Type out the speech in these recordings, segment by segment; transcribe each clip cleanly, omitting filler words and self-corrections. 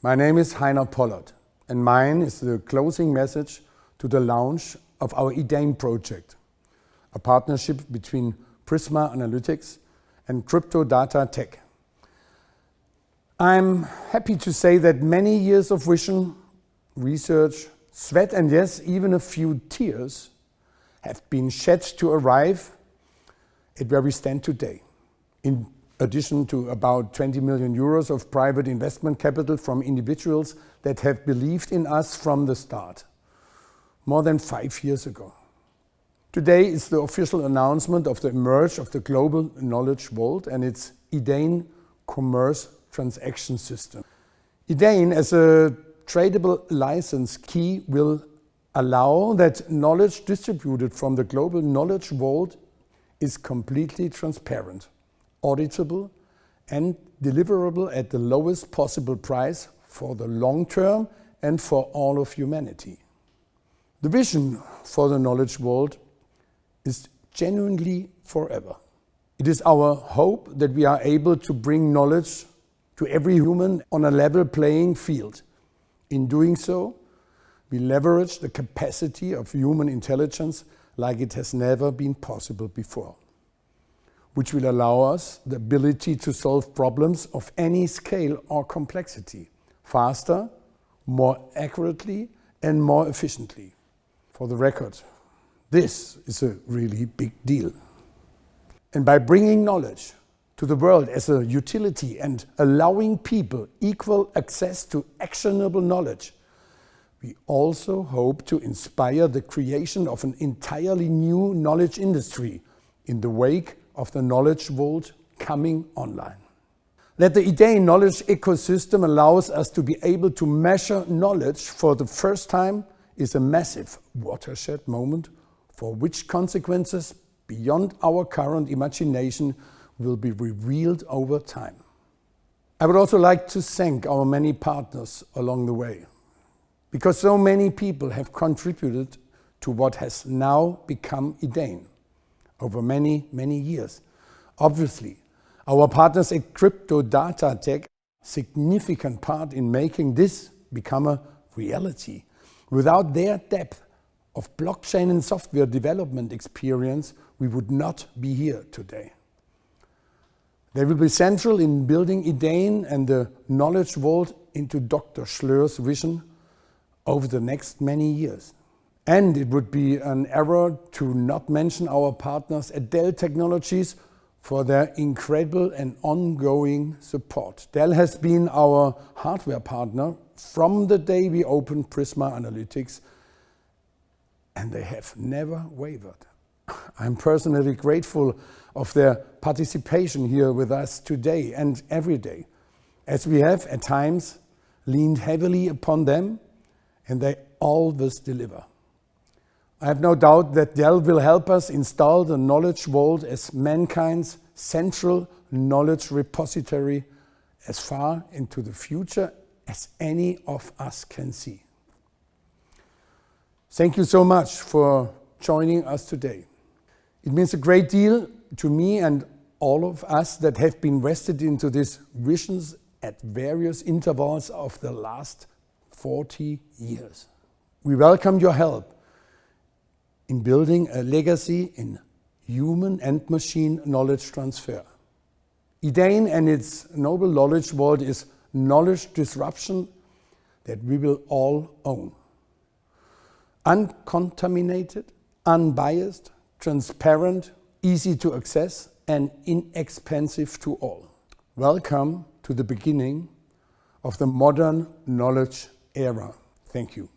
My name is Heiner Pollert, and mine is the closing message to the launch of our Edain project, a partnership between Prisma-analytics and Cryptodata tech. I'm happy to say that many years of vision, research, sweat and yes, even a few tears have been shed to arrive at where we stand today. In addition to about 20 million euros of private investment capital from individuals that have believed in us from the start, more than 5 years ago. Today is the official announcement of the emerge of the global knowledge vault and its Edain commerce transaction system. Edain, as a tradable license key, will allow that knowledge distributed from the global knowledge vault is completely transparent, auditable, and deliverable at the lowest possible price for the long term and for all of humanity. The vision for the knowledge vault is genuinely forever. It is our hope that we are able to bring knowledge to every human on a level playing field. In doing so, we leverage the capacity of human intelligence like it has never been possible before, which will allow us the ability to solve problems of any scale or complexity faster, more accurately, and more efficiently. For the record, this is a really big deal. And by bringing knowledge to the world as a utility and allowing people equal access to actionable knowledge, we also hope to inspire the creation of an entirely new knowledge industry in the wake of the knowledge vault coming online. That the Edain knowledge ecosystem allows us to be able to measure knowledge for the first time is a massive watershed moment for which consequences beyond our current imagination will be revealed over time. I would also like to thank our many partners along the way, because so many people have contributed to what has now become Edain over many, many years. Obviously, our partners at Cryptodata take a significant part in making this become a reality. Without their depth of blockchain and software development experience, we would not be here today. They will be central in building Edain and the knowledge vault into Dr. Schloer's vision over the next many years. And it would be an error to not mention our partners at Dell Technologies for their incredible and ongoing support. Dell has been our hardware partner from the day we opened Prisma-analytics, and they have never wavered. I'm personally grateful of their participation here with us today and every day, as we have at times leaned heavily upon them, and they always deliver. I have no doubt that Dell will help us install the knowledge vault as mankind's central knowledge repository as far into the future as any of us can see. Thank you so much for joining us today. It means a great deal to me and all of us that have been vested into these visions at various intervals of the last 40 years. We welcome your help in building a legacy in human and machine knowledge transfer. Edain and its noble knowledge vault is knowledge disruption that we will all own. Uncontaminated, unbiased, transparent, easy to access, and inexpensive to all. Welcome to the beginning of the modern knowledge era. Thank you.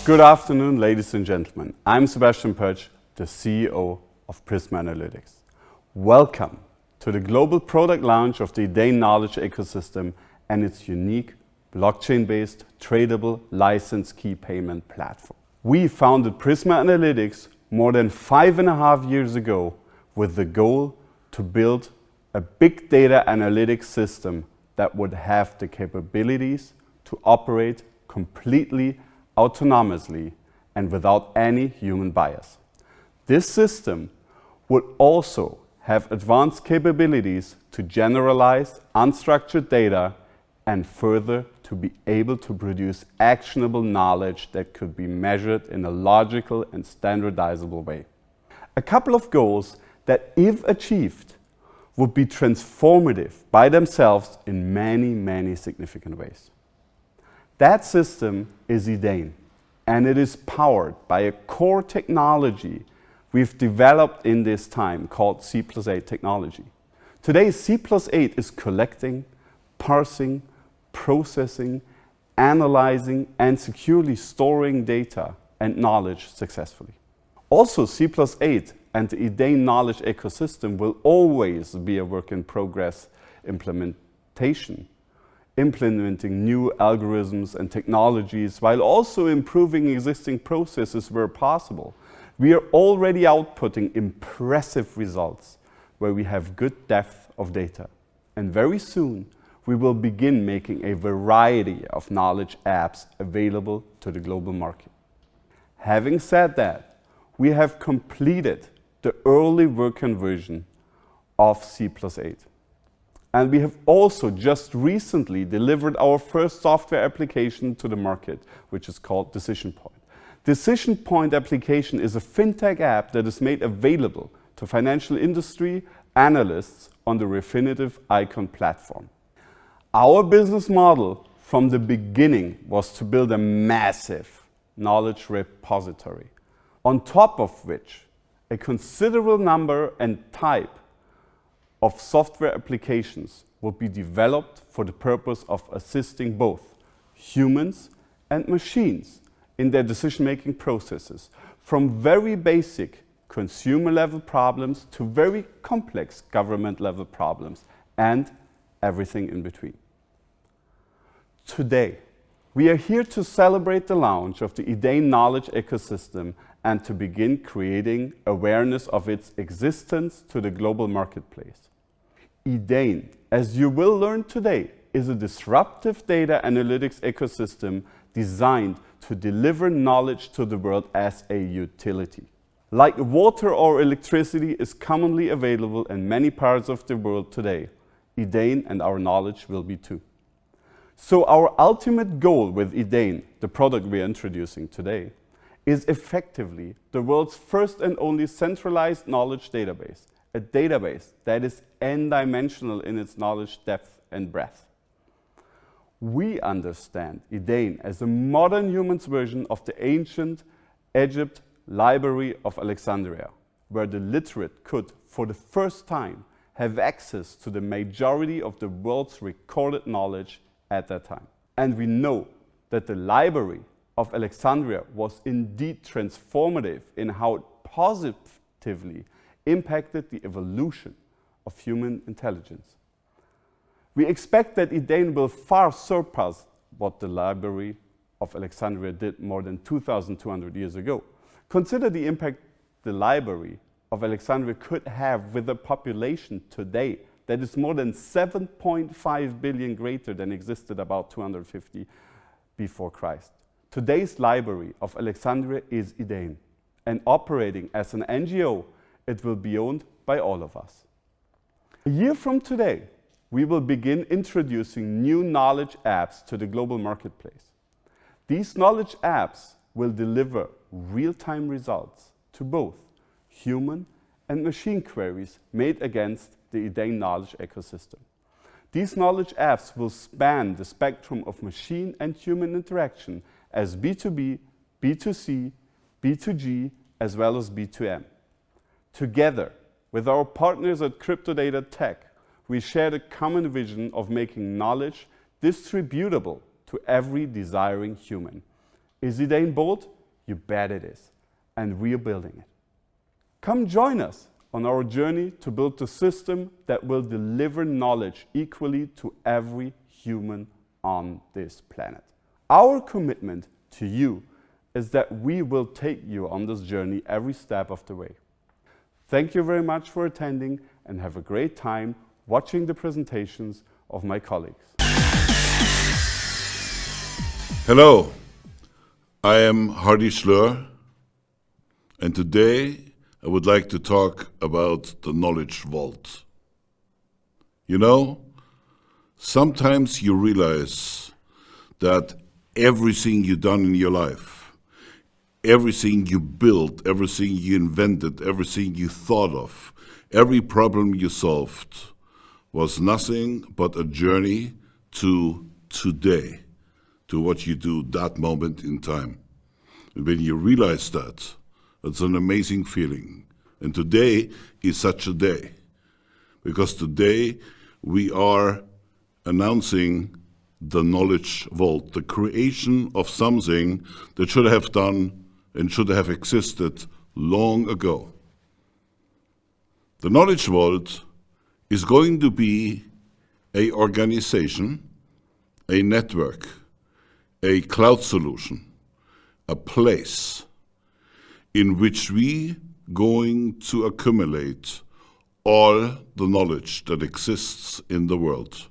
Good afternoon, ladies and gentlemen. I'm Sebastian, the CEO of Prisma-analytics. Welcome to the global product launch of the Edain knowledge ecosystem and its unique blockchain-based, tradable, license key payment platform. We founded Prisma-analytics more than 5.5 years ago with the goal to build a big data analytics system that would have the capabilities to operate completely autonomously and without any human bias. This system would also have advanced capabilities to generalize unstructured data and further to be able to produce actionable knowledge that could be measured in a logical and standardizable way. A couple of goals that, if achieved, would be transformative by themselves in many, many significant ways. That system is Edain, and it is powered by a core technology we've developed in this time called C+8 technology. Today, C+8 is collecting, parsing, processing, analyzing, and securely storing data and knowledge successfully. Also, C+8 and the Edain knowledge ecosystem will always be a work in progress implementation, implementing new algorithms and technologies while also improving existing processes where possible. We are already outputting impressive results where we have good depth of data. And very soon, we will begin making a variety of knowledge apps available to the global market. Having said that, we have completed the early working version of C+8. And we have also just recently delivered our first software application to the market, which is called Decision Point. Decision Point application is a fintech app that is made available to financial industry analysts on the Refinitiv Icon platform. Our business model from the beginning was to build a massive knowledge repository, on top of which a considerable number and type of software applications would be developed for the purpose of assisting both humans and machines in their decision-making processes, from very basic consumer-level problems to very complex government-level problems, and everything in between. Today, we are here to celebrate the launch of the Edain knowledge ecosystem and to begin creating awareness of its existence to the global marketplace. Edain, as you will learn today, is a disruptive data analytics ecosystem designed to deliver knowledge to the world as a utility. Like water or electricity is commonly available in many parts of the world today, Edain and our knowledge will be too. So our ultimate goal with Edain, the product we are introducing today, is effectively the world's first and only centralized knowledge database, a database that is n-dimensional in its knowledge depth and breadth. We understand Edain as a modern human's version of the ancient Egypt library of Alexandria, where the literate could, for the first time, have access to the majority of the world's recorded knowledge at that time. And we know that the library of Alexandria was indeed transformative in how it positively impacted the evolution of human intelligence. We expect that Edain will far surpass what the library of Alexandria did more than 2,200 years ago. Consider the impact the library of Alexandria could have with a population today that is more than 7.5 billion greater than existed about 250 before Christ. Today's library of Alexandria is Edain, and operating as an NGO, it will be owned by all of us. A year from today, we will begin introducing new knowledge apps to the global marketplace. These knowledge apps will deliver real-time results to both human and machine queries made against the Edain knowledge ecosystem. These knowledge apps will span the spectrum of machine and human interaction as B2B, B2C, B2G, as well as B2M. Together with our partners at Cryptodata Tech, we share the common vision of making knowledge distributable to every desiring human. Is Edain bold? You bet it is, and we are building it. Come join us on our journey to build a system that will deliver knowledge equally to every human on this planet. Our commitment to you is that we will take you on this journey every step of the way. Thank you very much for attending and have a great time watching the presentations of my colleagues. Hello, I am Hardy Schloer, and today I would like to talk about the knowledge vault. You know, sometimes you realize that everything you've done in your life, everything you built, everything you invented, everything you thought of, every problem you solved was nothing but a journey to today, to what you do that moment in time. And when you realize that, it's an amazing feeling. And today is such a day, because today we are announcing the knowledge vault, the creation of something that should have done and should have existed long ago. The knowledge vault is going to be an organization, a network, a cloud solution, a place in which we going to accumulate all the knowledge that exists in the world.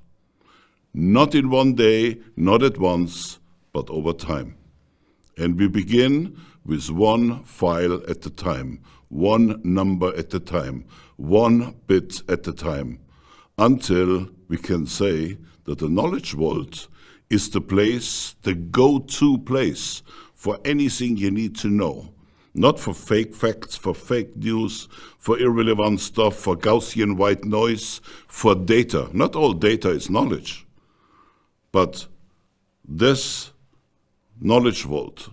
Not in one day, not at once, but over time. And we begin with one file at a time, one number at a time, one bit at a time, until we can say that the knowledge vault is the place, the go-to place for anything you need to know. Not for fake facts, for fake news, for irrelevant stuff, for Gaussian white noise, for data. Not all data is knowledge. But this knowledge vault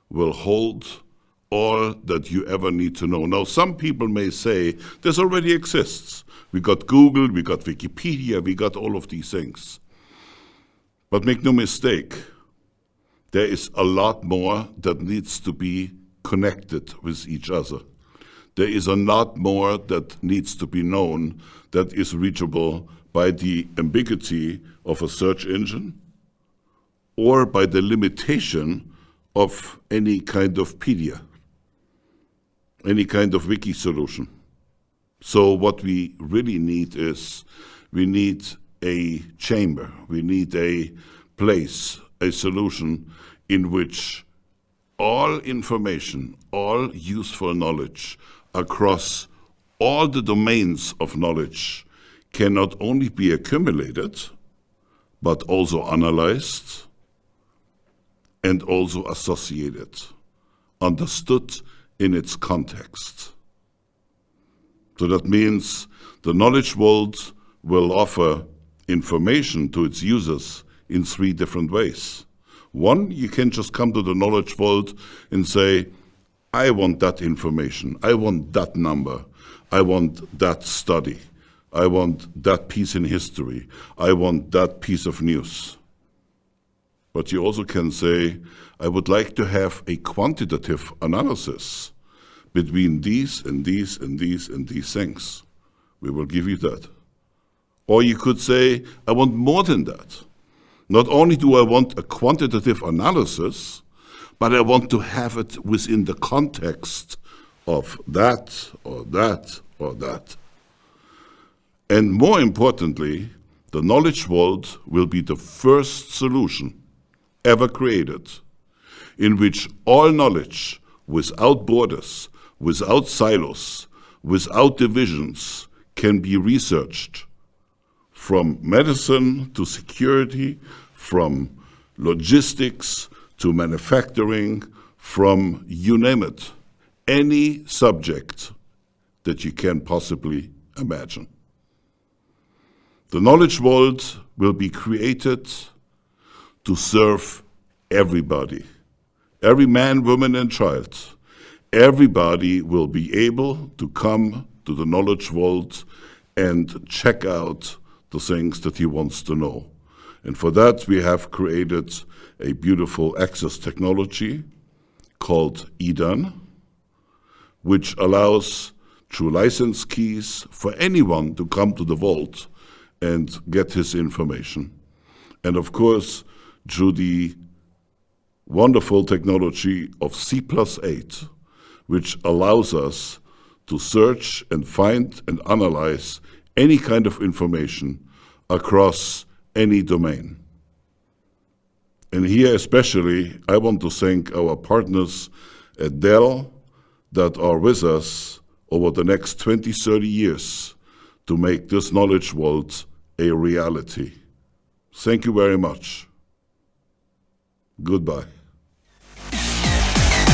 will hold all that you ever need to know. Now, some people may say, this already exists. We got Google, we got Wikipedia, we got all of these things. But make no mistake, there is a lot more that needs to be connected with each other. There is a lot more that needs to be known that is reachable by the ambiguity of a search engine or by the limitation of any kind of pedia, any kind of wiki solution. So what we really need is, we need a chamber, we need a place, a solution in which all information, all useful knowledge across all the domains of knowledge can not only be accumulated, but also analyzed and also associated, understood in its context. So that means the knowledge vault will offer information to its users in 3 different ways. One, you can just come to the knowledge vault and say, I want that information, I want that number, I want that study, I want that piece in history, I want that piece of news. But you also can say, I would like to have a quantitative analysis between these and these and these and these things. We will give you that. Or you could say, I want more than that. Not only do I want a quantitative analysis, but I want to have it within the context of that or that or that. And more importantly, the knowledge vault will be the first solution ever created in which all knowledge, without borders, without silos, without divisions, can be researched. From medicine to security, from logistics to manufacturing, from you name it, any subject that you can possibly imagine. The knowledge vault will be created to serve everybody, every man, woman, and child. Everybody will be able to come to the knowledge vault and check out the things that he wants to know. And for that, we have created a beautiful access technology called Edain, which allows, through license keys, for anyone to come to the vault and get his information. and of course, through the wonderful technology of C+8, which allows us to search and find and analyze any kind of information across any domain. And here especially, I want to thank our partners at Dell that are with us over the next 20, 30 years to make this knowledge vault a reality. Thank you very much. Goodbye.